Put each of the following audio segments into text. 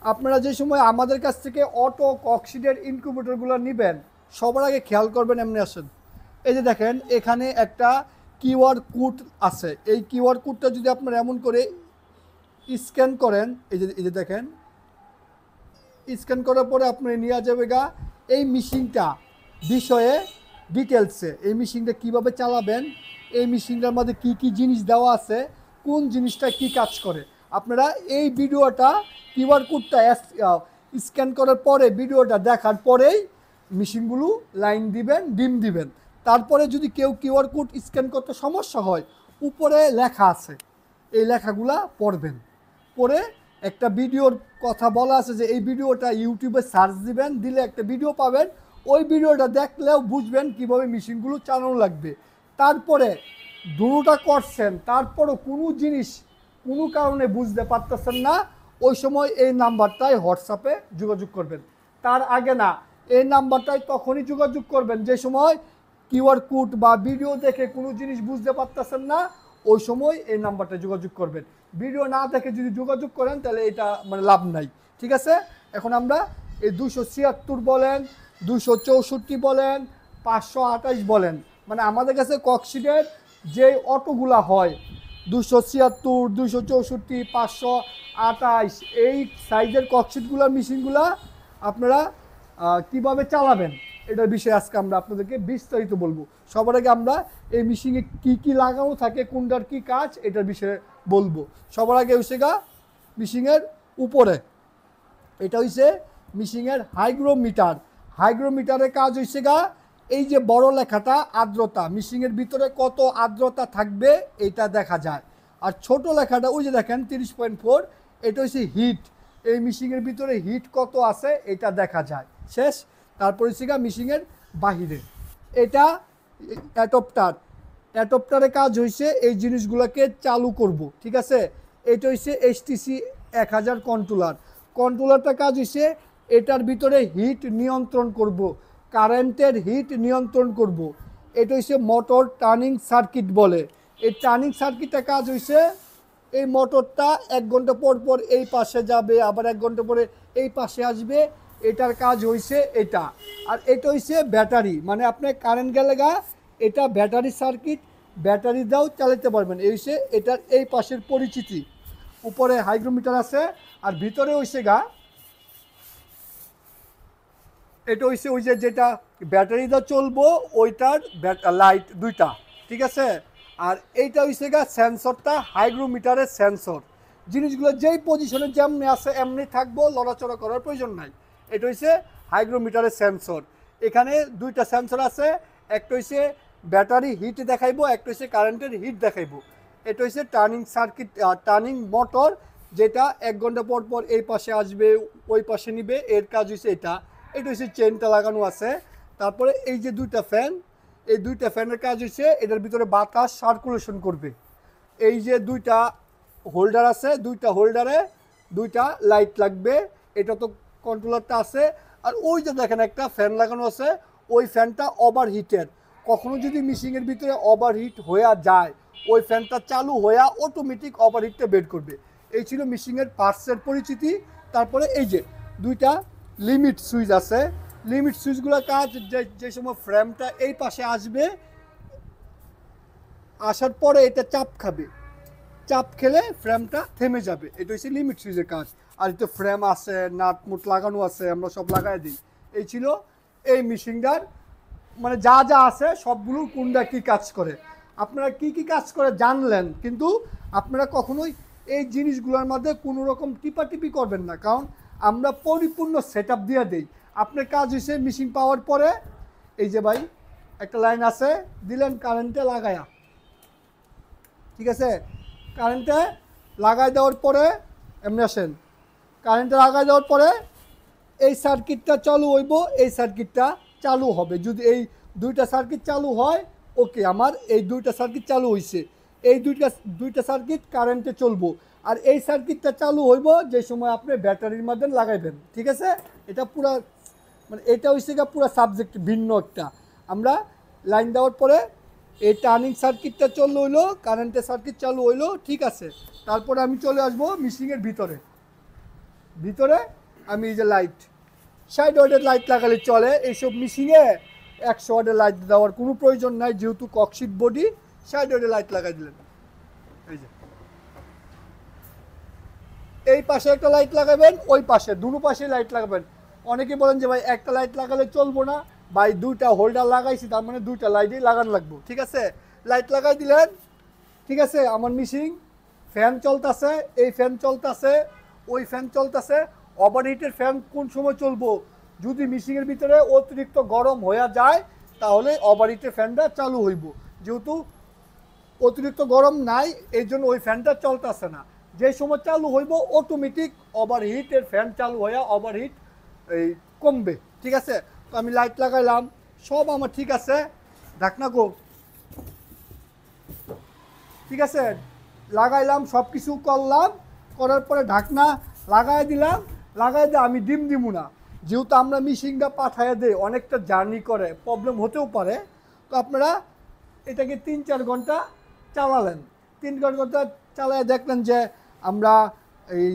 আপনারা যে সময় আমাদের কাছ থেকে অটো কক্সিডের ইনকিউবেটরগুলো নেবেন, সবার আগে খেয়াল করবেন, এমনি আসেন, এই যে দেখেন এখানে একটা কিউআর কোড আছে। এই কিউআর কোডটা যদি আপনারা এমন করে স্ক্যান করেন, এই যে দেখেন, স্ক্যান করার পরে আপনার নিয়ে যাবে গা এই মেশিনটা বিষয়ে ডিটেলসে। এই মেশিনটা কীভাবে চালাবেন, এই মেশিনটার মধ্যে কি কি জিনিস দেওয়া আছে, কোন জিনিসটা কি কাজ করে। আপনারা এই ভিডিওটা কিউআর কোডটা স্ক্যান করার পরে, ভিডিওটা দেখার পরেই মেশিনগুলো লাইন দিবেন, ডিম দিবেন। তারপরে যদি কেউ কিউআর কোড স্ক্যান করতে সমস্যা হয়, উপরে লেখা আছে, এই লেখাগুলা পড়বেন। পরে একটা ভিডিওর কথা বলা আছে যে এই ভিডিওটা ইউটিউবে সার্চ দিবেন, দিলে একটা ভিডিও পাবেন। ওই ভিডিওটা দেখলেও বুঝবেন কীভাবে মেশিনগুলো চালানো লাগবে। তারপরে দুটোটা করছেন, তারপরও কোনো জিনিস কোনো কারণে বুঝতে পারতেছেন না, ওই সময় এই নাম্বারটায় হোয়াটসঅ্যাপে যোগাযোগ করবেন। তার আগে না, এই নাম্বারটায় তখনই যোগাযোগ করবেন যে সময় কিউআর কোড বা ভিডিও দেখে কোনো জিনিস বুঝতে পারতেছেন না, ওই সময় এই নাম্বারটা যোগাযোগ করবেন। ভিডিও না দেখে যদি যোগাযোগ করেন তাহলে এটা মানে লাভ নাই। ঠিক আছে, এখন আমরা এই 276 বলেন, 264 বলেন, 528 বলেন, মানে আমাদের কাছে কক্সিডের যে অটোগুলা হয় 276, 264, 528, এই সাইজের কক্সিডগুলার মেশিনগুলা আপনারা কিভাবে চালাবেন এটার বিষয়ে আজকে আমরা আপনাদেরকে বিস্তারিত বলবো। সবার আগে আমরা এই মেশিনে কি কি লাগানো থাকে, কোনটার কি কাজ, এটার বিষয়ে বলবো। সবার আগে হইছে গা মেশিনের উপরে, এটা হইছে মেশিনের হাইগ্রোমিটার। হাইগ্রোমিটারের কাজ হইছে গা এই যে বড় লেখাটা আর্দ্রতা, মেশিনের ভিতরে কত আর্দ্রতা থাকবে এটা দেখা যায়। আর ছোট লেখাটা ওই যে দেখেন 30.4, এটা হচ্ছে হিট, এই মেশিনের ভিতরে হিট কত আছে এটা দেখা যায়। শেষ। তারপর হচ্ছে গা মেশিনের বাহিরে এটা অ্যাডপ্টার। অ্যাডপ্টারের কাজ হইছে এই জিনিসগুলোকে চালু করব। ঠিক আছে, এটা হচ্ছে HTC 1000 কন্ট্রোলার। কন্ট্রোলারটার কাজ হচ্ছে এটার ভিতরে হিট নিয়ন্ত্রণ করব, কারেন্টের হিট নিয়ন্ত্রণ করব। এটা হচ্ছে মোটর টার্নিং সার্কিট বলে। এই টার্নিং সার্কিটটা কাজ হচ্ছে এই মোটরটা 1 ঘন্টা পর পর এই পাশে যাবে, আবার 1 ঘন্টা পরে এই পাশে আসবে, এটার কাজ হইছে এটা। আর এটা হইছে ব্যাটারি, মানে আপনার কারেন্ট গেলে গা এটা ব্যাটারি সার্কিট, ব্যাটারি দাও চালাতে পারবেন। এই হচ্ছে এটার এই পাশের পরিচিতি। উপরে হাইগ্রোমিটার আছে, আর ভিতরে হইছে গা এটা হইছে ওই যে যেটা ব্যাটারি দা চলবো ওইটার লাইট দুইটা। ঠিক আছে, আর এইটা হইছে গা সেন্সরটা, হাইগ্রোমিটারের সেন্সর। জিনিসগুলো যেই পজিশনে যেমনি আছে এমনি থাকবো, লড়াচড়া করার প্রয়োজন নাই। এটা হইছে হাইগ্রোমিটারের সেন্সর। এখানে দুইটা সেন্সর আছে, একটা হইছে ব্যাটারি হিট দেখাইবো, একটা হইছে কারেন্টের হিট দেখাইবো। এটা হইছে টার্নিং সার্কিট, টার্নিং মোটর, যেটা 1 ঘন্টা পর পর এই পাশে আসবে, ওই পাশে নিবে, এর কাজ হইছে এটা। এটা হচ্ছে চেনটা লাগানো আছে। তারপরে এই যে দুইটা ফ্যান, এই দুইটা ফ্যানের কাজ হচ্ছে এটার ভিতরে বাতাস সার্কুলেশন করবে। এই যে দুইটা হোল্ডার আছে, দুইটা হোল্ডারে দুইটা লাইট লাগবে, এটা তো কন্ট্রোলারটা আছে। আর ওই যে দেখেন একটা ফ্যান লাগানো আছে, ওই ফ্যানটা ওভারহিটের। কখনো যদি মেশিনের ভিতরে ওভারহিট হয়ে যায়, ওই ফ্যানটা চালু হয়ে অটোমেটিক ওভারহিটটা বের করবে। এই ছিল মেশিনের পার্টসের পরিচিতি। তারপরে এই যে দুইটা লিমিট সুইচ আছে, লিমিট সুইচগুলোর কাজ যে সময় ফ্রেমটা এই পাশে আসবে, আসার পরে এটা চাপ খাবে, চাপ খেলে ফ্রেমটা থেমে যাবে। এটা হচ্ছে লিমিট সুইচের কাজ। আর এটা ফ্রেম আছে, নাট মুট লাগানো আছে, আমরা সব লাগাই দিই। এই ছিল এই মেশিনটার মানে যা যা আছে সবগুলো কোনটা কী কাজ করে। আপনারা কি কি কাজ করে জানলেন, কিন্তু আপনারা কখনোই এই জিনিসগুলোর মধ্যে কোনো রকম টিপাটিপি করবেন না, কারণ আমরা পরিপূর্ণ সেট আপ দিয়ে দিই। আপনার কাজ হচ্ছে মেশিন পাওয়ার পরে এই যে ভাই একটা লাইন আছে, দিলেন কারেন্টে লাগায়া। ঠিক আছে, কারেন্টে লাগাই দেওয়ার পরে এমনি আসেন, কারেন্টে লাগাই দেওয়ার পরে এই সার্কিটটা চালু হইব, এই সার্কিটটা চালু হবে। যদি এই দুইটা সার্কিট চালু হয়, ওকে, আমার এই দুইটা সার্কিট চালু হয়েছে, এই দুইটা সার্কিট কারেন্টে চলবো। আর এই সার্কিটটা চালু হইব যে সময় আপনি ব্যাটারির মধ্যে লাগাইবেন। ঠিক আছে, এটা পুরা মানে এটা হচ্ছে গা পুরা সাবজেক্ট ভিন্ন একটা। আমরা লাইন দেওয়ার পরে এই টার্নিং সার্কিটটা চললো হইলো, কারেন্টের সার্কিট চালু হইলো, ঠিক আছে। তারপরে আমি চলে আসবো মেশিনের ভিতরে। ভিতরে আমি এই যে লাইট 60 ওয়াটের লাইট লাগালে চলে। এইসব মেশিনে 100 ওয়াটের লাইট দেওয়ার কোনো প্রয়োজন নাই, যেহেতু ককশিট বডি 60 ওয়াটের লাইট লাগাই দিলেন। এই যে এই পাশে একটা লাইট লাগাবেন, ওই পাশে দুটো পাশে লাইট লাগাবেন। অনেকে বলেন যে ভাই একটা লাইট লাগালে চলবো না, ভাই দুইটা হোল্ডার লাগাইছি তার মানে দুইটা লাইটই লাগানো লাগবে। ঠিক আছে, লাইট লাগাই দিলেন। ঠিক আছে, আমার মেশিন ফ্যান চলতেছে, এই ফ্যান চলতেছে, ওই ফ্যান চলতেছে। ওভারহিটের ফ্যান কোন সময় চলবো? যদি মেশিনের ভিতরে অতিরিক্ত গরম হয়ে যায় তাহলে ওভারহিটের ফ্যানটা চালু হইব। যেহেতু অতিরিক্ত গরম নাই এই জন্য ওই ফ্যানটা চলতেছে না। যে সময় চালু হইব অটোমেটিক ওভারহিটের ফ্যান চালু হয়ে ওভারহিট এই কমবে। ঠিক আছে, তো আমি লাইট লাগাইলাম, সব আমার ঠিক আছে। ঢাকনা গো, ঠিক আছে, লাগাইলাম, সব কিছু করলাম, করার পরে ঢাকনা লাগাই দিলাম। লাগাই দিয়ে আমি ডিম দিব না, যেহেতু আমরা মেশিনটা পাঠাইয়া দিই, অনেকটা জার্নি করে, প্রবলেম হতেও পারে। তো আপনারা এটাকে 3-4 ঘন্টা চালালেন, 3-4 ঘন্টা চালায় দেখলেন যে আমরা এই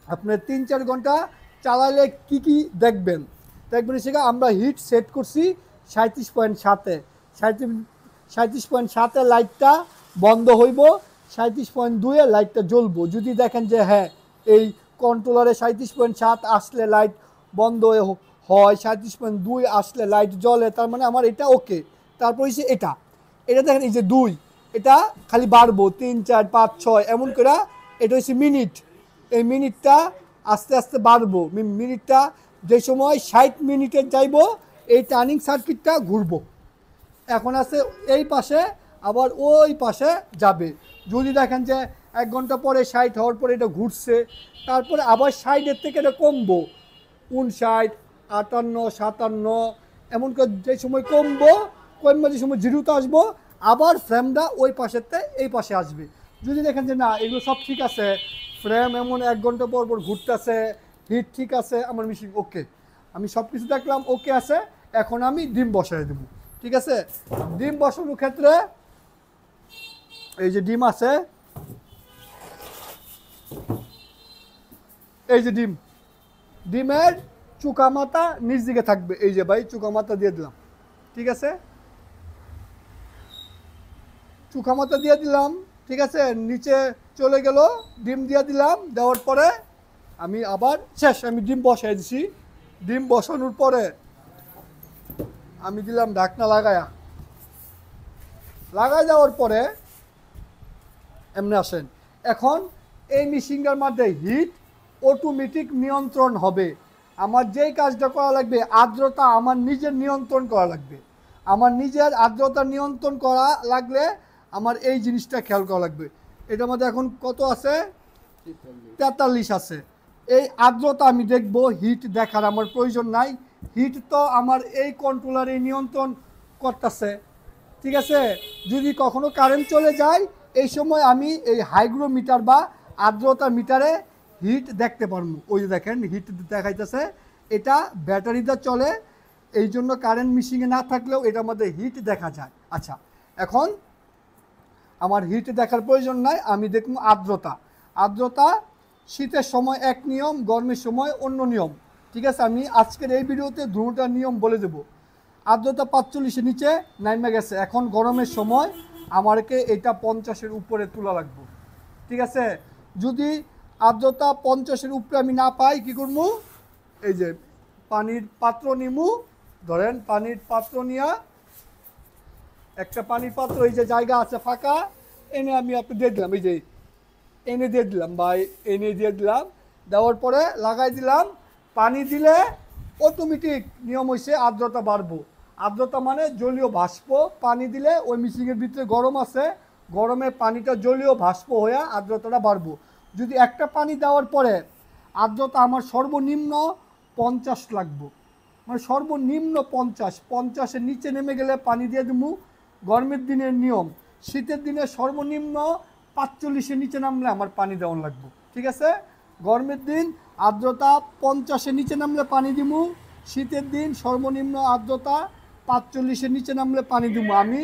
আপনার 3-4 ঘন্টা চালালে কি কি দেখবেন সেটা আমরা হিট সেট করছি 37.7-এ। 37.7-এ লাইটটা বন্ধ হইব, 37.2-এ লাইটটা জ্বলবো। যদি দেখেন যে হ্যাঁ এই কন্ট্রোলারে 37.7 আসলে লাইট বন্ধ হয়, 37.2 আসলে লাইট জ্বলে, তার মানে আমার এটা ওকে। তারপর হচ্ছে এটা দেখেন এই যে 2, এটা খালি বাড়বো 3, 4, 5, 6 এমন করে। এটা হচ্ছে মিনিট, এই মিনিটটা আস্তে আস্তে বাড়বো। মিনিটটা যে সময় 60 মিনিটের যাইব এই টার্নিং সার্কিটটা ঘুরবো। এখন আছে এই পাশে, আবার ওই পাশে যাবে। যদি দেখেন যে 1 ঘন্টা পরে 60 হওয়ার পরে এটা ঘুরছে, তারপরে আবার 60-এর থেকে এটা কমবো 59, 58, 57 এমন করে যে সময় কমবো যে সময় জিরোতে আসবো, আবার ফ্রেমটা ওই পাশেরতে এই পাশে আসবে। যদি দেখেন যে না এগুলো সব ঠিক আছে, ফ্রেম এমন 1 ঘন্টা পর পর ঘুরতেছে, হিট ঠিক আছে, আমার মেশিন ওকে, আমি সব কিছু দেখলাম ওকে আছে। এখন আমি ডিম বসাই দেবো। ঠিক আছে, ডিম বসানোর ক্ষেত্রে এই যে ডিম আছে, এই যে ডিমের চুকা মাথা নিচ দিকে থাকবে। এই যে ভাই চুকা মাথা দিয়ে দিলাম। ঠিক আছে, চুকা মাথা দিয়ে দিলাম। ঠিক আছে, নিচে চলে গেল, ডিম দিয়ে দিলাম। দেওয়ার পরে আমি আবার শেষ, আমি ডিম বসাই দিছি। ডিম বসানোর পরে আমি দিলাম ঢাকনা লাগাই দেওয়ার পরে এমনি আসেন। এখন এই মেশিনটার মধ্যে হিট অটোমেটিক নিয়ন্ত্রণ হবে। আমার যেই কাজটা করা লাগবে, আর্দ্রতা আমার নিজের নিয়ন্ত্রণ করা লাগবে। আমার নিজের আর্দ্রতা নিয়ন্ত্রণ করা লাগলে আমার এই জিনিসটা খেয়াল করা লাগবে। এটার মধ্যে এখন কত আছে? 43 আছে। এই আর্দ্রতা আমি দেখব, হিট দেখার আমার প্রয়োজন নাই। হিট তো আমার এই কন্ট্রোলারে নিয়ন্ত্রণ করতেছে। ঠিক আছে, যদি কখনো কারেন্ট চলে যায় এই সময় আমি এই হাইগ্রোমিটার বা আর্দ্রতা মিটারে হিট দেখতে পারবো। ওই যে দেখেন হিট দেখাইতেছে, এটা ব্যাটারিতে চলে, এই জন্য কারেন্ট মেশিনে না থাকলেও এটার মধ্যে হিট দেখা যায়। আচ্ছা, এখন আমার হিট দেখার প্রয়োজন নাই, আমি দেখব আর্দ্রতা শীতের সময় এক নিয়ম, গরমের সময় অন্য নিয়ম। ঠিক আছে, আমি আজকের এই ভিডিওতে দুটোটা নিয়ম বলে দেব। আর্দ্রতা 45-এর নিচে নাইমে গেছে, এখন গরমের সময় আমাকে এটা 50-এর উপরে তোলা লাগবে। ঠিক আছে, যদি আর্দ্রতা 50-এর উপরে আমি না পাই কি করবো? এই যে পানির পাত্র নিমু, ধরেন পানির পাত্র নিয়া একটা পানির পাত্র, এই যে জায়গা আছে ফাঁকা, এনে আমি আপনি দিয়ে দিলাম, এই যে এনে দিয়ে দিলাম বা এনে দিয়ে দিলাম। দেওয়ার পরে লাগাই দিলাম। পানি দিলে অটোমেটিক নিয়ম হয়েছে আর্দ্রতা বাড়বো। আর্দ্রতা মানে জলীয় বাষ্প। পানি দিলে ওই মেশিনের ভিতরে গরম আছে, গরমে পানিটা জলীয় বাষ্প হয়ে আর্দ্রতাটা বাড়বো। যদি একটা পানি দেওয়ার পরে আর্দ্রতা আমার সর্বনিম্ন 50 লাগবো, মানে সর্বনিম্ন 50-এর নিচে নেমে গেলে পানি দিয়ে দেবো। গরমের দিনের নিয়ম, শীতের দিনে সর্বনিম্ন 45-এর নিচে নামলে আমার পানি দেওয়া লাগবে। ঠিক আছে, গরমের দিন আর্দ্রতা 50-এর নিচে নামলে পানি দিব, শীতের দিন সর্বনিম্ন আর্দ্রতা 45-এর নিচে নামলে পানি দিব। আমি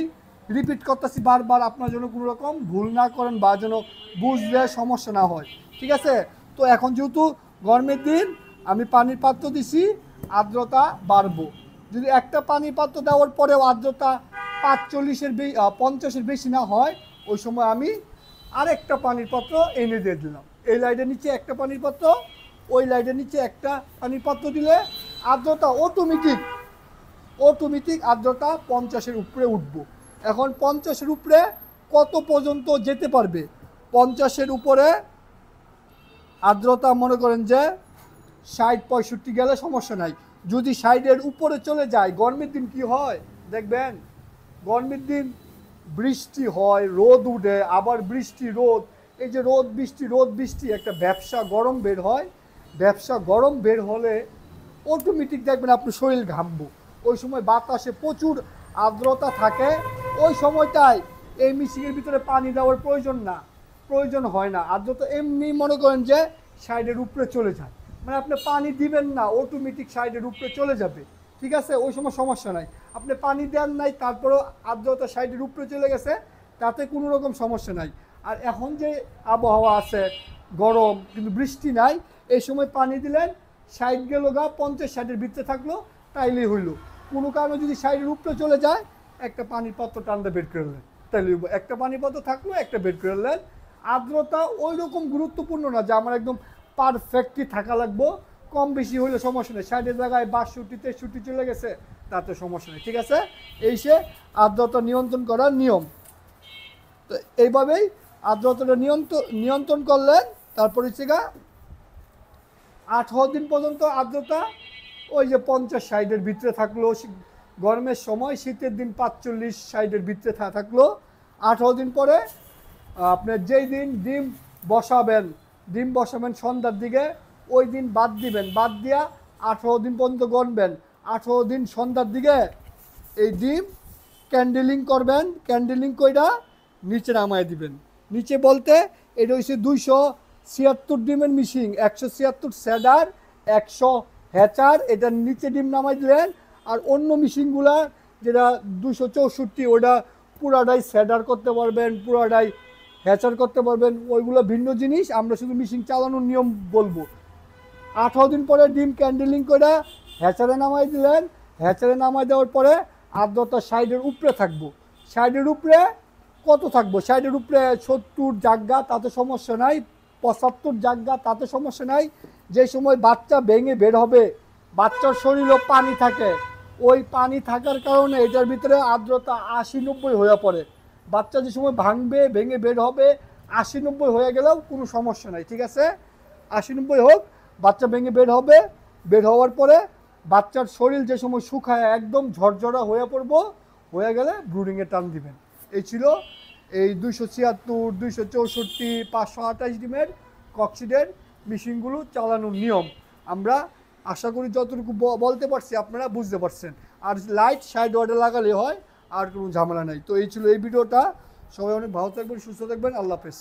রিপিট করতেছি বারবার, আপনার জন্য কোনো রকম ভুল না করেন বা যেন বুঝলে সমস্যা না হয়। ঠিক আছে, তো এখন যেহেতু গরমের দিন আমি পানির পাত্র দিছি, আর্দ্রতা বাড়বো। যদি একটা পানির পাত্র দেওয়ার পরেও আর্দ্রতা 50-এর বেশি না হয়, ওই সময় আমি আরেকটা পানির পাত্র এনে দিয়ে দিলাম। এই লাইটের নিচে একটা পানির পাত্র, ওই লাইটের নিচে একটা পানির পাত্র দিলে আর্দ্রতা অটোমেটিক আর্দ্রতা 50-এর উপরে উঠবো। এখন 50-এর উপরে কত পর্যন্ত যেতে পারবে? 50-এর উপরে আর্দ্রতা মনে করেন যে 60-65 গেলে সমস্যা নাই। যদি 60-এর উপরে চলে যায়, গরমের দিন কি হয় দেখবেন, গরমের দিন বৃষ্টি হয়, রোদ উঠে, আবার বৃষ্টি রোদ, এই যে রোদ বৃষ্টি একটা ব্যবসা গরম বের হয়। ব্যবসা গরম বের হলে অটোমেটিক দেখবেন আপনার শরীর ঘামবো। ওই সময় বাতাসে প্রচুর আর্দ্রতা থাকে। ওই সময়টায় এই মেশিনের ভিতরে পানি দেওয়ার প্রয়োজন হয় না। আর্দ্রতা এমনি মনে করেন যে 60-এর উপরে চলে যায়, মানে আপনি পানি দিবেন না, অটোমেটিক 60-এর উপরে চলে যাবে। ঠিক আছে, ওই সময় সমস্যা নাই। আপনি পানি দেন নাই, তারপরেও আর্দ্রতা 60-এর উপরে চলে গেছে, তাতে কোনো রকম সমস্যা নাই। আর এখন যে আবহাওয়া আছে গরম কিন্তু বৃষ্টি নাই, এই সময় পানি দিলেন 60 গেল গা, 50-60-এর ভিতরে থাকলো, তাইলেই হইল। কোনো কারণে যদি 60-এর উপরে চলে যায়, একটা পানির পাত্র টানতে বের করে নেন, তাইলে একটা পানির পাত্র থাকলো, একটা বের করে নেন। আর্দ্রতা ওই রকম গুরুত্বপূর্ণ না যে আমার একদম পারফেক্টলি থাকা লাগবো। কম বেশি হইলে সমস্যা নেই, 60-এর জায়গায় 62-63 চলে গেছে, তাতে সমস্যা নেই। ঠিক আছে, এই সে আর্দ্রতা নিয়ন্ত্রণ করার নিয়ম। তো এইভাবেই আর্দ্রতাটা নিয়ন্ত্রণ করলেন। তারপরে হচ্ছে 18 দিন পর্যন্ত আর্দ্রতা ওই যে 50-60-এর ভিতরে থাকলো, গরমের সময়, শীতের দিন 45-60-এর ভিতরে থাকলো। 18 দিন পরে আপনার যেই দিন ডিম বসাবেন সন্ধ্যার দিকে, ওই দিন বাদ দিবেন, বাদ দিয়া 18 দিন পর্যন্ত গণবেন। 18 দিন সন্ধ্যার দিকে এই ডিম ক্যান্ডেলিং করবেন, ক্যান্ডেলিং কইরা নিচে নামায় দিবেন। নিচে বলতে এটা হচ্ছে 276 ডিমের মিশিং, 176 স্যাডার, 100 হ্যাচার, এটার নিচে ডিম নামাই দিলেন। আর অন্য মিশিংগুলা যেটা 264, ওটা পুরাটাই স্যাডার করতে পারবেন, পুরাটাই হ্যাচার করতে পারবেন, ওইগুলো ভিন্ন জিনিস। আমরা শুধু মিশিং চালানোর নিয়ম বলবো। 18 দিন পরে ডিম ক্যান্ডেলিং করে হ্যাচারে নামাই দিলেন। হ্যাচারে নামাই দেওয়ার পরে আর্দ্রতা 60-এর উপরে থাকবো। 60-এর উপরে কত থাকবো? 60-এর উপরে 70 জায়গা, তাতে সমস্যা নাই। 75 জায়গা, তাতে সমস্যা নাই। যে সময় বাচ্চা ভেঙে বের হবে, বাচ্চার শরীরেও পানি থাকে, ওই পানি থাকার কারণে এটার ভিতরে আর্দ্রতা 80-90 হয়ে পড়ে। বাচ্চা যে সময় ভেঙে বের হবে, 80-90 হয়ে গেলেও কোনো সমস্যা নাই। ঠিক আছে, 80-90 হোক, বাচ্চা ভেঙে বের হবে। বের হওয়ার পরে বাচ্চার শরীর যে সময় শুকায় একদম ঝরঝরা হয়ে পড়বো, হয়ে গেলে ব্রুডিংয়ে টান দিবেন। এই ছিল এই 276, 264, 528 ডিমের ককসিডের মেশিনগুলো চালানোর নিয়ম। আমরা আশা করি যতটুকু বলতে পারছি আপনারা বুঝতে পারছেন। আর লাইট 60 ওয়াটে লাগালে হয়, আর কোনো ঝামেলা নাই। তো এই ছিল এই ভিডিওটা। সবাই অনেক ভালো থাকবেন, সুস্থ থাকবেন। আল্লাহ হাফেজ।